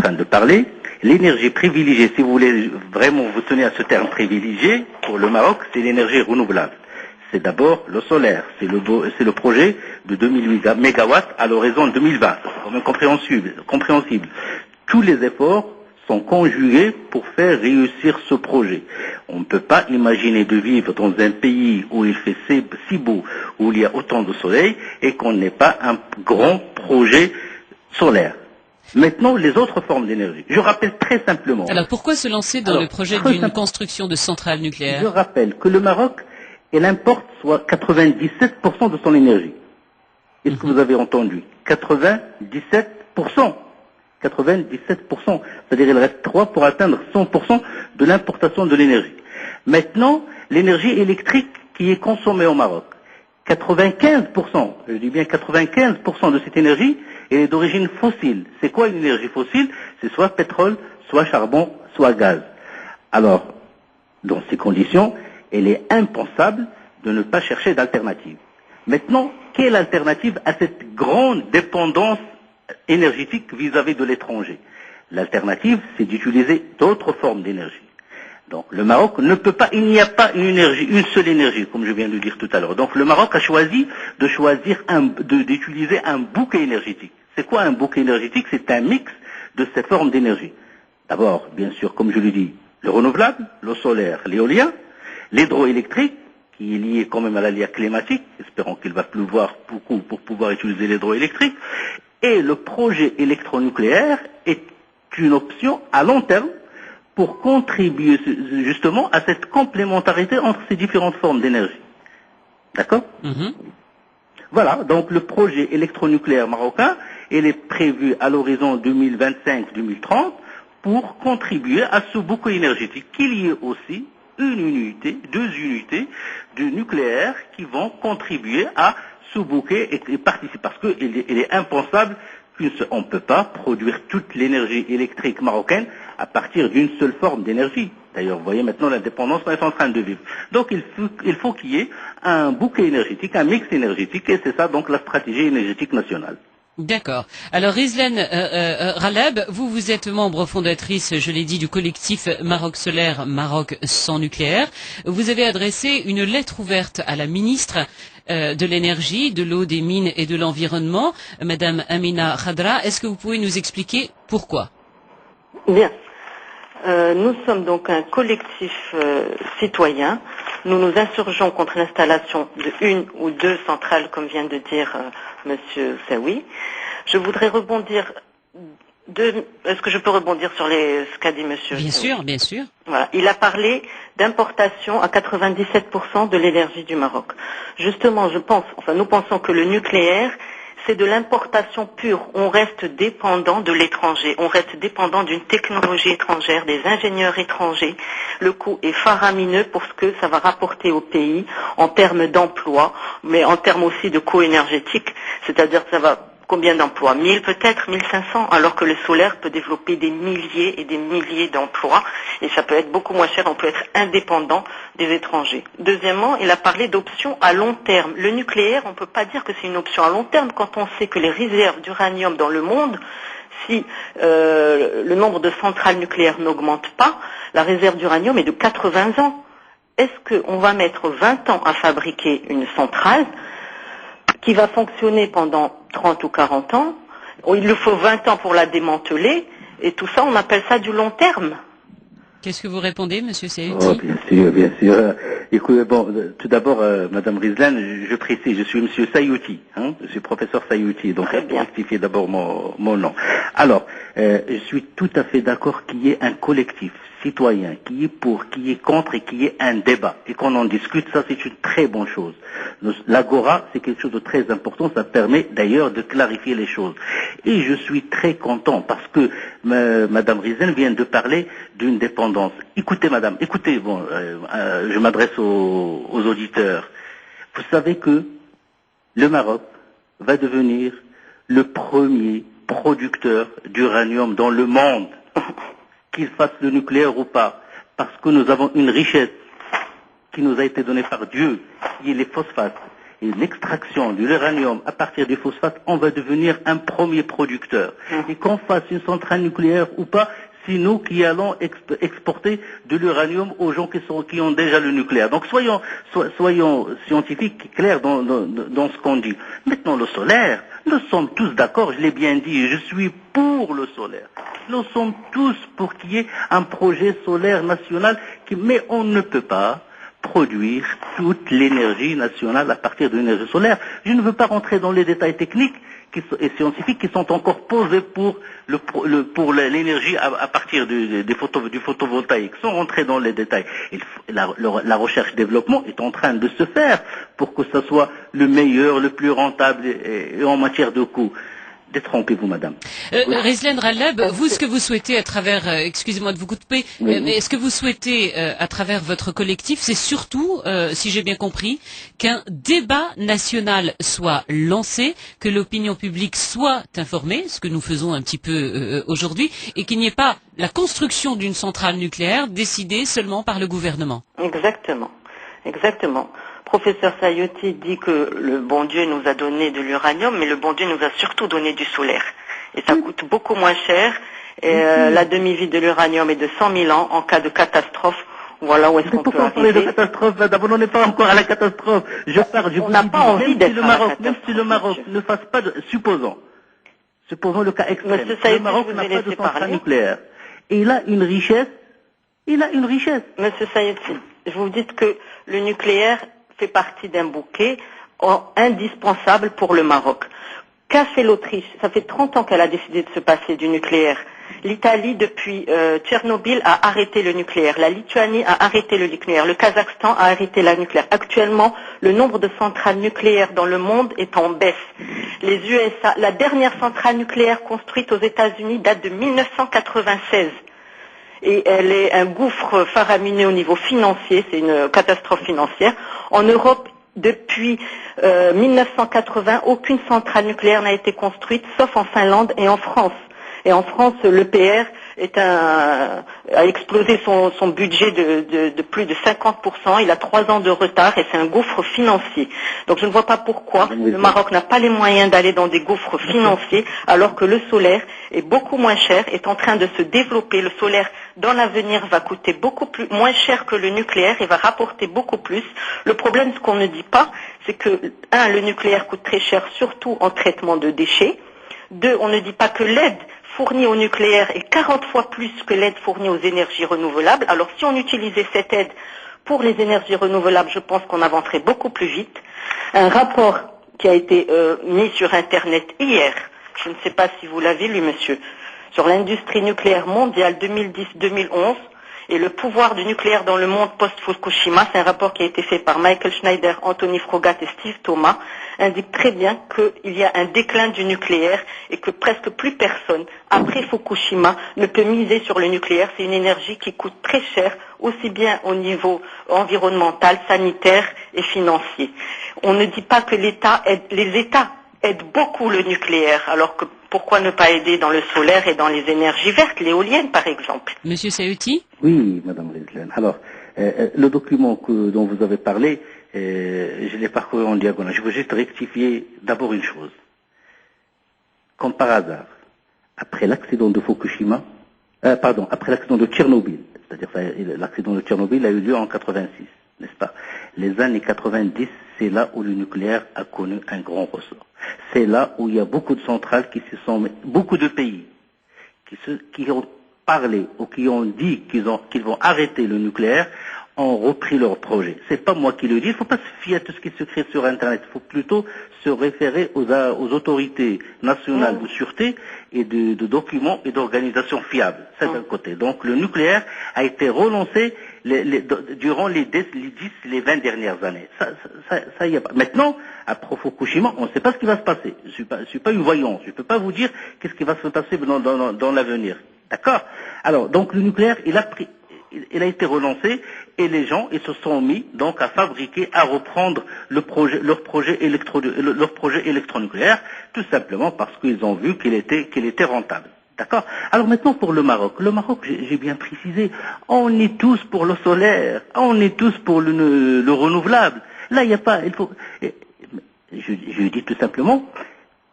train de parler. L'énergie privilégiée, si vous voulez vraiment vous tenir à ce terme privilégié, pour le Maroc, c'est l'énergie renouvelable. C'est d'abord le solaire, c'est le projet de 2000 mégawatts à l'horizon 2020. C'est quand même compréhensible. Tous les efforts sont conjugués pour faire réussir ce projet. On ne peut pas imaginer de vivre dans un pays où il fait si beau, où il y a autant de soleil, et qu'on n'ait pas un grand projet solaire. Maintenant, les autres formes d'énergie. Je rappelle très simplement. Alors, pourquoi se lancer dans le projet d'une construction de centrale nucléaire? Je rappelle que le Maroc, il importe soit 97% de son énergie. Est-ce que vous avez entendu? 97%. 97%. C'est-à-dire il reste 3 pour atteindre 100% de l'importation de l'énergie. Maintenant, l'énergie électrique qui est consommée au Maroc, 95%, je dis bien 95% de cette énergie, elle est d'origine fossile. C'est quoi une énergie fossile? C'est soit pétrole, soit charbon, soit gaz. Alors, dans ces conditions, il est impensable de ne pas chercher d'alternative. Maintenant, quelle alternative à cette grande dépendance énergétique vis-à-vis de l'étranger? L'alternative, c'est d'utiliser d'autres formes d'énergie. Donc, le Maroc ne peut pas, il n'y a pas une seule énergie, comme je viens de dire tout à l'heure. Donc, le Maroc a choisi d'utiliser un bouquet énergétique. C'est quoi un bouquet énergétique? C'est un mix de ces formes d'énergie. D'abord, bien sûr, comme je l'ai dit, le renouvelable, le solaire, l'éolien, l'hydroélectrique, qui est lié quand même à l'aléa climatique, espérons qu'il va pleuvoir beaucoup pour pouvoir utiliser l'hydroélectrique, et le projet électronucléaire est une option à long terme pour contribuer justement à cette complémentarité entre ces différentes formes d'énergie. D'accord? Voilà, donc le projet électronucléaire marocain, il est prévu à l'horizon 2025-2030 pour contribuer à ce bouquet énergétique, qu'il y ait aussi deux unités de nucléaire qui vont contribuer à ce bouquet et participer. Parce qu'il est impensable qu'on ne peut pas produire toute l'énergie électrique marocaine à partir d'une seule forme d'énergie. D'ailleurs, vous voyez maintenant l'indépendance qu'on est en train de vivre. Donc il faut qu'il y ait un bouquet énergétique, un mix énergétique, et c'est ça donc la stratégie énergétique nationale. D'accord. Alors, Rizlan Raleb, vous êtes membre fondatrice, je l'ai dit, du collectif Maroc Solaire, Maroc sans nucléaire. Vous avez adressé une lettre ouverte à la ministre de l'énergie, de l'eau, des mines et de l'environnement, Madame Amina Khadra. Est-ce que vous pouvez nous expliquer pourquoi? Bien. Nous sommes donc un collectif citoyen. Nous nous insurgeons contre l'installation de une ou deux centrales, comme vient de dire Monsieur Saoui. Je voudrais rebondir. Est-ce que je peux rebondir sur ce qu'a dit Monsieur Bien Saoui? sûr, bien sûr. Voilà. Il a parlé d'importation à 97% de l'énergie du Maroc. Justement, nous pensons que le nucléaire, c'est de l'importation pure. On reste dépendant de l'étranger. On reste dépendant d'une technologie étrangère, des ingénieurs étrangers. Le coût est faramineux pour ce que ça va rapporter au pays en termes d'emploi, mais en termes aussi de coût énergétique. C'est-à-dire que ça va combien d'emplois? 1000 peut-être, 1500, alors que le solaire peut développer des milliers et des milliers d'emplois, et ça peut être beaucoup moins cher, on peut être indépendant des étrangers. Deuxièmement, il a parlé d'options à long terme. Le nucléaire, on ne peut pas dire que c'est une option à long terme quand on sait que les réserves d'uranium dans le monde, si le nombre de centrales nucléaires n'augmente pas, la réserve d'uranium est de 80 ans. Est-ce qu'on va mettre 20 ans à fabriquer une centrale qui va fonctionner pendant 30 ou 40 ans? Il lui faut 20 ans pour la démanteler, et tout ça, on appelle ça du long terme. Qu'est-ce que vous répondez, Monsieur Saouti? Oh, bien sûr, bien sûr. Écoutez, tout d'abord, Madame Rizlan, je précise, je suis Monsieur Saouti, je suis professeur Saouti, donc Très bien. rectifiez d'abord mon nom. Alors, je suis tout à fait d'accord qu'il y ait un collectif citoyen qui est pour, qui est contre et qui est un débat et qu'on en discute. Ça, c'est une très bonne chose. L'agora, c'est quelque chose de très important. Ça permet d'ailleurs de clarifier les choses. Et je suis très content parce que Madame Rizlan vient de parler d'une dépendance. Écoutez, Madame, écoutez, je m'adresse aux auditeurs. Vous savez que le Maroc va devenir le premier producteur d'uranium dans le monde, qu'il fasse le nucléaire ou pas, parce que nous avons une richesse qui nous a été donnée par Dieu, qui est les phosphates, et l'extraction de l'uranium à partir du phosphate, on va devenir un premier producteur. Et qu'on fasse une centrale nucléaire ou pas, c'est nous qui allons exporter de l'uranium aux gens qui ont déjà le nucléaire. Donc soyons scientifiques, clairs dans ce qu'on dit. Maintenant le solaire, nous sommes tous d'accord, je l'ai bien dit, je suis pour le solaire. Nous sommes tous pour qu'il y ait un projet solaire national, mais on ne peut pas produire toute l'énergie nationale à partir de l'énergie solaire. Je ne veux pas rentrer dans les détails techniques et scientifiques qui sont encore posés pour l'énergie à partir du photovoltaïque. Sans rentrer dans les détails, la recherche-développement est en train de se faire pour que ce soit le meilleur, le plus rentable et en matière de coût. Détrompez-vous, madame. Rizlan Raleb, vous, ce que vous souhaitez à travers, excusez-moi de vous couper, mais ce que vous souhaitez à travers votre collectif, c'est surtout, si j'ai bien compris, qu'un débat national soit lancé, que l'opinion publique soit informée, ce que nous faisons un petit peu aujourd'hui, et qu'il n'y ait pas la construction d'une centrale nucléaire décidée seulement par le gouvernement. Exactement. Exactement. Professeur Sayouti dit que le bon Dieu nous a donné de l'uranium, mais le bon Dieu nous a surtout donné du solaire. Et ça coûte beaucoup moins cher. Et la demi-vie de l'uranium est de 100 000 ans en cas de catastrophe. Voilà où est-ce qu'on peut arriver. Pourquoi parler de catastrophe, madame? On n'en est pas encore à la catastrophe. On n'a pas envie d'être à la catastrophe. Même si le Maroc ne fasse pas de... Supposons le cas extrême. Le Maroc n'a pas de centrale nucléaire. Et il a une richesse. Monsieur Sayouti, vous dites que le nucléaire fait partie d'un bouquet indispensable pour le Maroc. Qu'a fait l'Autriche? Ça fait 30 ans qu'elle a décidé de se passer du nucléaire. L'Italie, depuis Tchernobyl, a arrêté le nucléaire. La Lituanie a arrêté le nucléaire. Le Kazakhstan a arrêté le nucléaire. Actuellement, le nombre de centrales nucléaires dans le monde est en baisse. Les USA, la dernière centrale nucléaire construite aux États-Unis date de 1996. Et elle est un gouffre faramineux au niveau financier, c'est une catastrophe financière. En Europe, depuis 1980, aucune centrale nucléaire n'a été construite, sauf en Finlande et en France. Et en France, l'EPR a explosé son budget de plus de 50%. Il a 3 ans de retard et c'est un gouffre financier. Donc je ne vois pas pourquoi le Maroc n'a pas les moyens d'aller dans des gouffres financiers alors que le solaire est beaucoup moins cher, est en train de se développer. Le solaire dans l'avenir va coûter moins cher que le nucléaire et va rapporter beaucoup plus. Le problème, ce qu'on ne dit pas, c'est que, le nucléaire coûte très cher, surtout en traitement de déchets. 2, on ne dit pas que l'aide fournie au nucléaire est 40 fois plus que l'aide fournie aux énergies renouvelables. Alors si on utilisait cette aide pour les énergies renouvelables, je pense qu'on avancerait beaucoup plus vite. Un rapport qui a été mis sur Internet hier, je ne sais pas si vous l'avez lu, monsieur, sur l'industrie nucléaire mondiale 2010-2011 et le pouvoir du nucléaire dans le monde post-Fukushima. C'est un rapport qui a été fait par Michael Schneider, Anthony Frogat et Steve Thomas, indique très bien qu'il y a un déclin du nucléaire et que presque plus personne, après Fukushima, ne peut miser sur le nucléaire. C'est une énergie qui coûte très cher, aussi bien au niveau environnemental, sanitaire et financier. On ne dit pas que les États aident beaucoup le nucléaire, alors que pourquoi ne pas aider dans le solaire et dans les énergies vertes, l'éolienne par exemple? Monsieur Sayouti? Oui, madame Rizlan. Alors, le document dont vous avez parlé, je l'ai parcouru en diagonale. Je veux juste rectifier d'abord une chose. Comme par hasard, après l'accident de Fukushima, après l'accident de Tchernobyl, c'est-à-dire l'accident de Tchernobyl a eu lieu en 86, n'est-ce pas? Les années 90, c'est là où le nucléaire a connu un grand ressort. C'est là où il y a beaucoup de centrales beaucoup de pays qui ont parlé ou qui ont dit qu'ils vont arrêter le nucléaire, ont repris leur projet. C'est pas moi qui le dis, il ne faut pas se fier à tout ce qui se crée sur Internet, il faut plutôt se référer aux autorités nationales de sûreté et de documents et d'organisations fiables. C'est d'un côté. Donc le nucléaire a été relancé durant les 20 dernières années. Ça y est pas. Maintenant, après Fukushima, on ne sait pas ce qui va se passer. Je suis pas une voyante. Je ne peux pas vous dire qu'est-ce qui va se passer dans l'avenir. D'accord? Alors, donc le nucléaire, il a été relancé et les gens ils se sont mis donc à fabriquer, à reprendre leur projet électronucléaire, tout simplement parce qu'ils ont vu qu'il était rentable. D'accord? Alors maintenant pour le Maroc. Le Maroc, j'ai bien précisé, on est tous pour le solaire, on est tous pour le renouvelable. Là, il n'y a pas, Je dis tout simplement,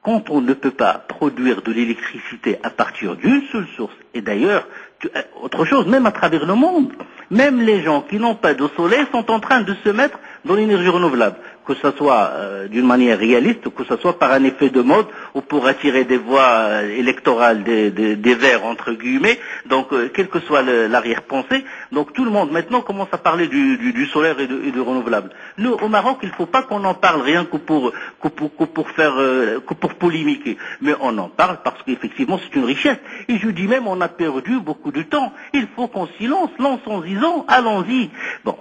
quand on ne peut pas produire de l'électricité à partir d'une seule source, et d'ailleurs, autre chose, même à travers le monde, même les gens qui n'ont pas de soleil sont en train de se mettre dans l'énergie renouvelable, que ce soit d'une manière réaliste, que ce soit par un effet de mode ou pour attirer des voix électorales des Verts, entre guillemets, donc quelle que soit l'arrière-pensée, donc tout le monde maintenant commence à parler du solaire et du renouvelable. Nous, au Maroc, il ne faut pas qu'on en parle rien que pour polémiquer, mais on en parle parce qu'effectivement c'est une richesse, et je dis même on a perdu beaucoup de temps, il faut qu'on s'y lance, lançons-y, allons-y. Bon,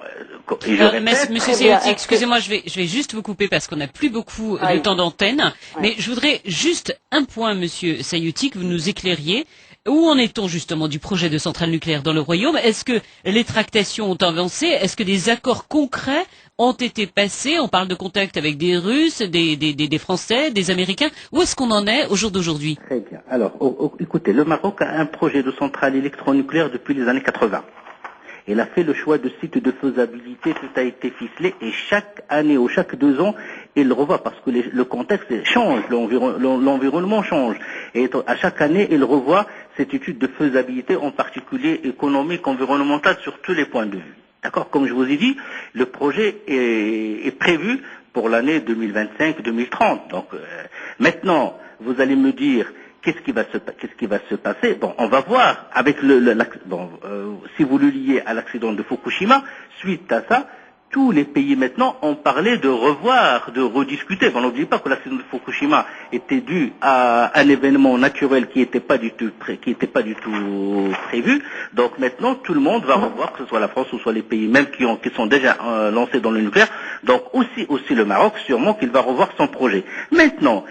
et je répète, Monsieur Sayouti, excusez-moi, je vais juste vous couper parce qu'on n'a plus beaucoup de temps d'antenne. Mais je voudrais juste un point, Monsieur Sayouti, que vous nous éclairiez. Où en est-on justement du projet de centrale nucléaire dans le Royaume? Est-ce que les tractations ont avancé? Est-ce que des accords concrets ont été passés? On parle de contact avec des Russes, des Français, des Américains. Où est-ce qu'on en est au jour d'aujourd'hui? Très bien. Alors, écoutez, le Maroc a un projet de centrale électronucléaire depuis les années 80. Il a fait le choix de sites de faisabilité, tout a été ficelé, et chaque année ou chaque 2 ans, il le revoit parce que le contexte change, l'environnement change. Et à chaque année, il revoit cette étude de faisabilité, en particulier économique, environnementale, sur tous les points de vue. D'accord? Comme je vous ai dit, le projet est prévu pour l'année 2025-2030. Donc, maintenant, vous allez me dire, qu'est-ce qui va se passer? Bon, on va voir avec si vous le liez à l'accident de Fukushima, suite à ça, tous les pays maintenant ont parlé de revoir, de rediscuter. Bon, n'oubliez pas que l'accident de Fukushima était dû à un événement naturel qui n'était pas du tout prévu. Donc maintenant, tout le monde va revoir, que ce soit la France ou soit les pays même qui sont déjà lancés dans le nucléaire. Donc aussi le Maroc, sûrement qu'il va revoir son projet. Maintenant,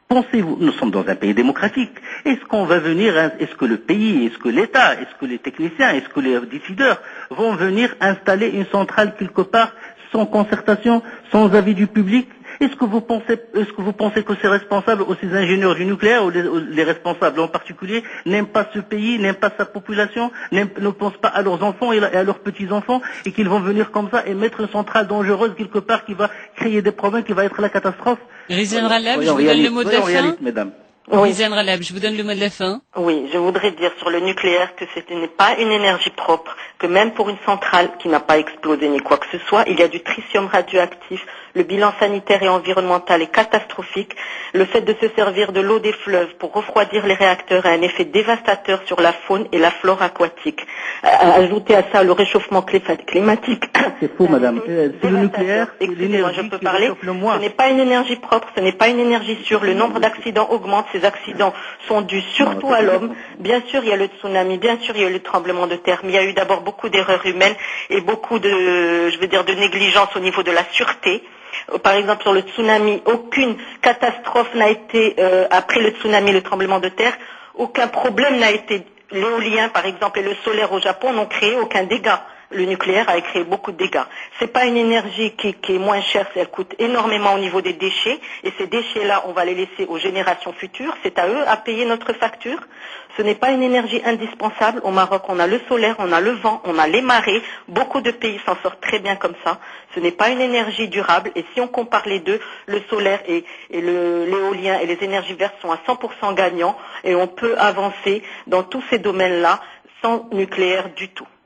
pensez-vous, nous sommes dans un pays démocratique. Est-ce qu'on va venir, est-ce que le pays, est-ce que l'État, est-ce que les techniciens, est-ce que les décideurs vont venir installer une centrale quelque part sans concertation, sans avis du public? Est-ce que vous pensez que c'est responsable, ou ces ingénieurs du nucléaire, ou les responsables en particulier, n'aiment pas ce pays, n'aiment pas sa population, ne pensent pas à leurs enfants et à leurs petits-enfants, et qu'ils vont venir comme ça et mettre une centrale dangereuse quelque part qui va créer des problèmes, qui va être la catastrophe? Rizan Raleb, je vous donne le mot de la fin. Mesdames. Oui. Rizan Raleb, je vous donne le mot de la fin. Oui, je voudrais dire sur le nucléaire que ce n'est pas une énergie propre, que même pour une centrale qui n'a pas explosé ni quoi que ce soit, il y a du tritium radioactif. Le bilan sanitaire et environnemental est catastrophique. Le fait de se servir de l'eau des fleuves pour refroidir les réacteurs a un effet dévastateur sur la faune et la flore aquatique. Ajoutez à ça le réchauffement climatique. C'est faux, madame. C'est le nucléaire, excusez-moi, je peux parler. Ce n'est pas une énergie propre, ce n'est pas une énergie sûre. Le nombre d'accidents augmente. Ces accidents sont dus surtout à l'homme. Bien sûr, il y a le tsunami, bien sûr, il y a eu le tremblement de terre, mais il y a eu d'abord beaucoup d'erreurs humaines et beaucoup de négligence au niveau de la sûreté. Par exemple, sur le tsunami, aucune catastrophe n'a été, après le tsunami, le tremblement de terre, aucun problème n'a été. L'éolien, par exemple, et le solaire au Japon n'ont créé aucun dégât. Le nucléaire a créé beaucoup de dégâts. C'est pas une énergie qui est moins chère, elle coûte énormément au niveau des déchets, et ces déchets-là, on va les laisser aux générations futures. C'est à eux à payer notre facture. Ce n'est pas une énergie indispensable. Au Maroc, on a le solaire, on a le vent, on a les marées. Beaucoup de pays s'en sortent très bien comme ça. Ce n'est pas une énergie durable, et si on compare les deux, le solaire et l'éolien et les énergies vertes sont à 100% gagnants, et on peut avancer dans tous ces domaines-là sans nucléaire du tout.